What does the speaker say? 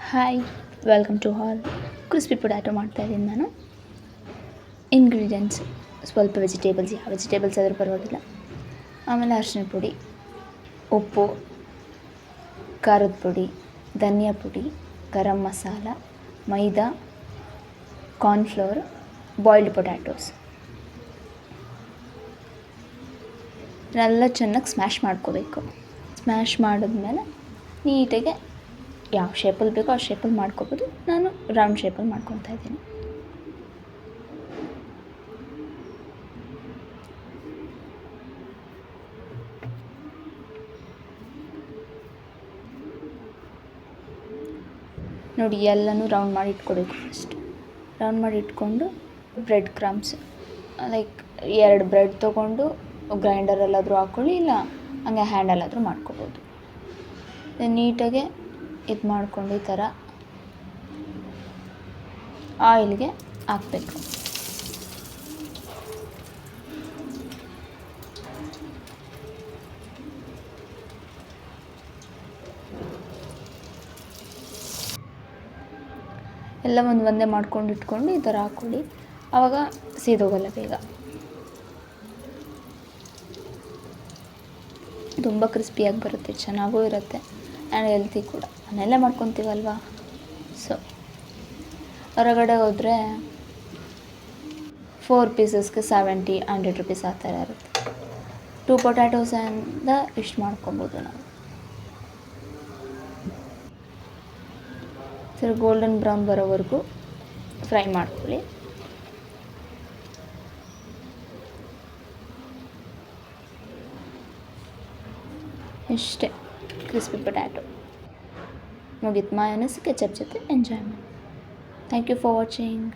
Hi, welcome to hall. Crispy potato ಮಾಡ್ತಾಯಿದ್ದೀನಿ ನಾನು. Ingredients: ಸ್ವಲ್ಪ ವೆಜಿಟೇಬಲ್ಸ್, ಯಾವ ವೆಜಿಟೇಬಲ್ಸ್ ಆದರೂ ಪರವಾಗಿಲ್ಲ. ಆಮೇಲೆ ಅರಿಶಿನ ಪುಡಿ, ಉಪ್ಪು, ಖಾರದ ಪುಡಿ, ಧನಿಯಾ ಪುಡಿ, ಗರಂ ಮಸಾಲ, ಮೈದಾ, ಕಾರ್ನ್ಫ್ಲೋರ್, ಬಾಯ್ಲ್ಡ್ ಪೊಟ್ಯಾಟೋಸ್. ಇದನ್ನೆಲ್ಲ ಚೆನ್ನಾಗಿ ಸ್ಮ್ಯಾಶ್ ಮಾಡ್ಕೋಬೇಕು. ಸ್ಮ್ಯಾಶ್ ಮಾಡಿದ್ಮೇಲೆ ನೀಟಾಗಿ ಯಾವ ಶೇಪಲ್ಲಿ ಬೇಕೋ ಆ ಶೇಪಲ್ಲಿ ಮಾಡ್ಕೊಬೋದು. ನಾನು ರೌಂಡ್ ಶೇಪಲ್ಲಿ ಮಾಡ್ಕೊತಾ ಇದ್ದೀನಿ. ನೋಡಿ, ಎಲ್ಲನೂ ರೌಂಡ್ ಮಾಡಿ ಇಟ್ಕೊಬೇಕು. ಫಸ್ಟ್ ರೌಂಡ್ ಮಾಡಿ ಇಟ್ಕೊಂಡು ಬ್ರೆಡ್ ಕ್ರಮ್ಸ್, ಲೈಕ್ 2 ಬ್ರೆಡ್ ತೊಗೊಂಡು ಗ್ರೈಂಡರಲ್ಲಾದರೂ ಹಾಕ್ಕೊಳ್ಳಿ, ಇಲ್ಲ ಹಂಗೆ ಹ್ಯಾಂಡಲ್ಲಾದರೂ ಮಾಡ್ಕೊಬೋದು. ನೀಟಾಗೆ ಇದು ಮಾಡಿಕೊಂಡು ಈ ಥರ ಆಯಿಲ್ಗೆ ಹಾಕಬೇಕು. ಎಲ್ಲ ಒಂದೇ ಮಾಡ್ಕೊಂಡು ಇಟ್ಕೊಂಡು ಈ ಥರ ಹಾಕ್ಕೊಳ್ಳಿ. ಆವಾಗ ಸೀದೋಗಲ್ಲ ಬೇಗ. ತುಂಬ ಕ್ರಿಸ್ಪಿಯಾಗಿ ಬರುತ್ತೆ, ಚೆನ್ನಾಗೂ ಇರುತ್ತೆ ಆ್ಯಂಡ್ ಹೆಲ್ತಿ ಕೂಡ. ಮನೆಯಲ್ಲೇ ಮಾಡ್ಕೊತೀವಲ್ವ. ಸೊ ಹೊರಗಡೆ ಹೋದರೆ 4 ಪೀಸಸ್ಗೆ 70-100 ರುಪೀಸ್ ಆ ಥರ ಇರುತ್ತೆ. 2 ಪೊಟ್ಯಾಟೋಸಿಂದ ಇಷ್ಟು ಮಾಡ್ಕೊಬೋದು ನಾವು. ಸರಿ, ಗೋಲ್ಡನ್ ಬ್ರೌನ್ ಬರೋವರೆಗೂ ಫ್ರೈ ಮಾಡ್ಕೊಳ್ಳಿ. ಇಷ್ಟೇ ಕ್ರಿಸ್ಪಿ ಪೊಟ್ಯಾಟೊ ಮುಗೀತು. ಮಯೋನೈಸ್ ಕೆಚಪ್ ಜೊತೆ ಎಂಜಾಯ್ ಮಾಡಿ. Thank you for watching.